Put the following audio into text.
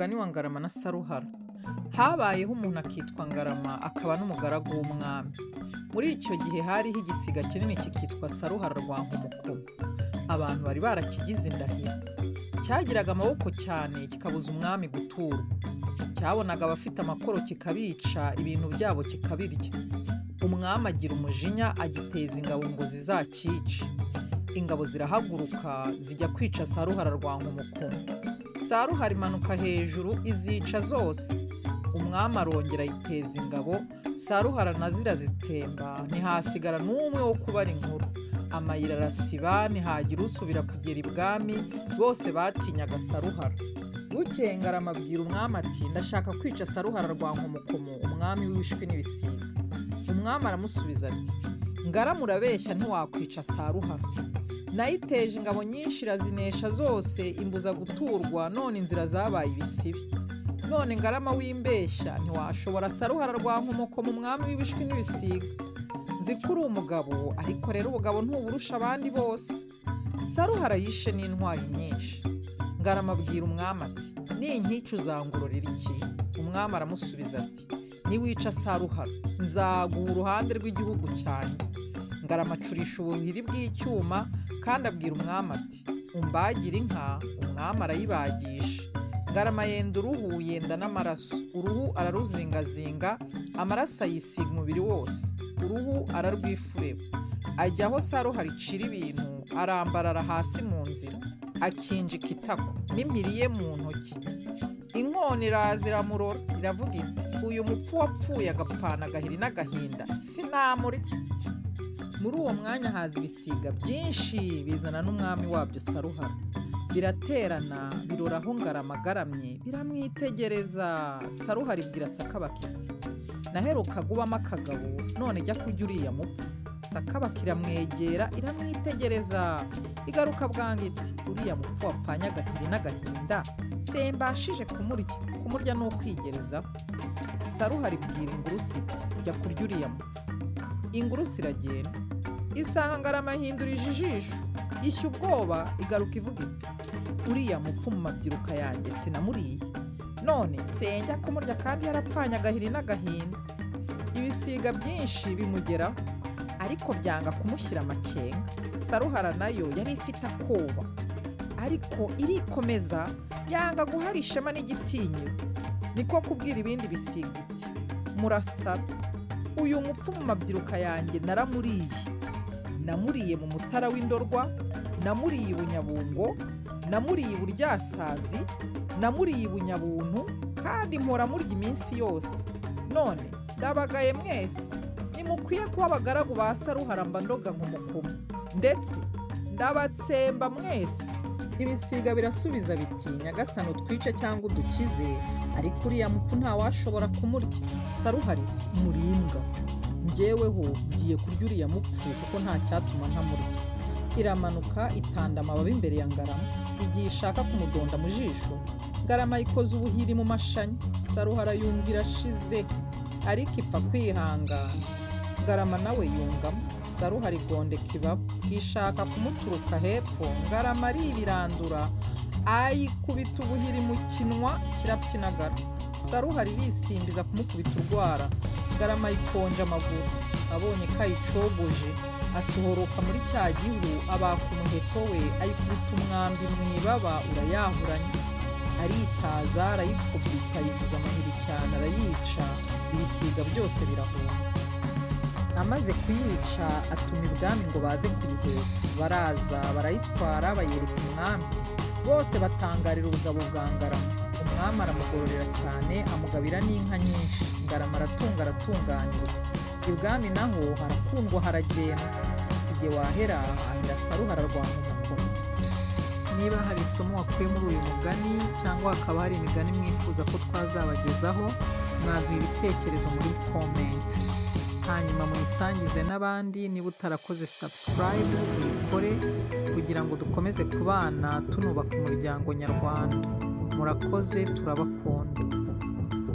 umugani wa Ngarama na Saruhara. Habayeho umuntu akitwa Ngarama akaba n'umugaragu w'umwami. Muri icyo gihe hariho igisiga kinini kikitwa Saruhara rwa umuco. Abantu bari barakigize indahiro. Cyagiraga amaboko cyane kikabuza umwami guturwa. Cyabonaga abafite amakoro kikabica, ibintu byabo kikabirya. Umwami agira umujinya agiteza ingabo ngo zizakice. Ingabo zirahaguruka zijya kwica Saruhara rwa umuco. Saruhara imanuka hejuru izica zose. Umwami arongera ayiteza ingabo, Saruhara nazo irazitsemba, ntihasigara n'umwe wo kubara inkuru. Amayira arasiba, ntihagira usubira kugera ibwami, bose batinyaga Saruhara. Bukeye Ngarama abwira umwami ati, ndashaka kwica Saruhara rwa umuco, umwami w'ibishwi n'ibisiga. Umwami aramusubiza ati, Ngarama urabeshya, ntiwakwica Saruhara. Nayiteje ingabo nyinshi irazinesha zose, imbuza guturwa, none inzira zabaye ibisibi. None Ngarama w'imbeshya, ntiwashobora Saruhara rwa umuco mu mwami w'ibishwi n'ibisiga. Nzi ko uri umugabo, ariko rero ubugabo ntuburusha abandi bose. Saruhara yishe n'intwari nyinshi. Ngarama abwira umwami ati, ninkica uzangororera iki? Umwami aramusubiza ati, niwica Saruhara nzaguha uruhande rw'igihugu cyanjye. Ngarama acurisha ubuhiri bw'icyuma kandi abwira umwami ati, umbagire inka. Umwami arayibagisha. Ngarama yenda uruhu, yenda n'amaraso. Uruhu araruzingazinga, amaraso ayisiga umubiri wose. Uruhu ararwifureba. Ajya aho Saruhara icira ibintu, arambarara hasi mu nzira, akinjika itako n'impiri ye mu ntoki. Inkoni iraza iramurora, iravuga iti, uyu mupfu wapfuye agapfana agahiri n'agahinda, sinamurya. Muri uwo mwanya haza ibisiga byinshi bizana n'umwami wabyo Saruhara. Biraterana birora aho Ngarama agaramye, biramwitegereza. Saruhara ibwira Sakabaka iti, naherukaga ubamo akagabo, none jya kurya uriya mupfu. Sakabaka iramwegera iramwitegereza, igaruka bwangu iti, uriya mupfu wapfanye agahiri n'agahinda sembashije kumurya ni ukwigerezaho. Saruhara ibwira ingurusi iti, jya kurya uriya mupfu. Ingurusi iragenda isanga Ngarama ahindurije ijisho, ishya ubwoba, igaruka ivuga iti, uriya mupfu mu mabyiruka yanjye sinamuriye, none senjya kumurya kandi yarapfanye agahiri n'agahinda. Ibisiga byinshi bimugeraho, ariko byanga kumushyira amakenga. Saruhara nayo yari ifite akoba, ariko irikomeza yanga guhara ishema n'igitinyiro. Niko kubwira ibindi bisiga iti, murasara, uyu mupfu mu mabyiruka yanjye naramuriye. Namuriye mu mutara w'indorwa, namuriye ibunyabungo, namuriye iburyasazi, namuriye ibunyabuntu, kandi mpora murya iminsi yose. None ndabagaye mwese, nimukwiye kuba abagaragu ba Saruhara mba ndoga nk'umukumu, ndetse ndabatsemba mwese. Ibisiga birasubiza biti, nyagasani utwice cyangwa udukize, ariko uriya mupfu ntawashobora kumurya. Saruhara iti, murimbwa, njyeweho ngiye kurya uriya mupfu kuko nta cyatuma ntamurya. Iramanuka itanda amababi imbere ya Ngarama, igihe ishaka kumudonda mu jisho. Ngarama ikoze ubuhiri mu mashanya. Saruhara yumva irashize, ariko ipfa kwihangana. Ngarama nawe yungamo. Saruhara igondeka ibaba, ishaka kumuturuka hepfo. Ngarama aribirandura, ayikubita ubuhiri mu kinwa kirapyinagara. Saruhara irisimbiza kumukubita urwara. Ngarama ayikonja amaguru, abonye ko ayicogoje, asohoroka muri cya gihugu, abaka umuheto we, ayikubita umwambi mu ibaba urayahuranya. Aritaza, arayikubita, ayivuza amahiri cyane, arayica. Ibisiga byose birahunga. Amaze kuyica atuma ibwami ngo baze kuyiheka. Baraza barayitwara bayereka umwami. Bose batangarira ubugabo bwa Ngarama. Umwami aramugororera cyane, amugabira n'inka nyinshi. Ngarama aratunganirwa. Ibwami naho harakundwa haragenda. Sijye wahera, hahera Saruhara rwa umuco. Niba hari isomo wakuye muri uyu mugani, cyangwa hakaba hari imigani mwifuza ko twazabagezaho, mwaduha ibitekerezo muri comment. Hanyuma muyisangize n'abandi. Niba utarakoze subscribe uyikore, kugira ngo dukomeze kubana tunubaka umuryango nyarwanda. Murakoze, turabakunda.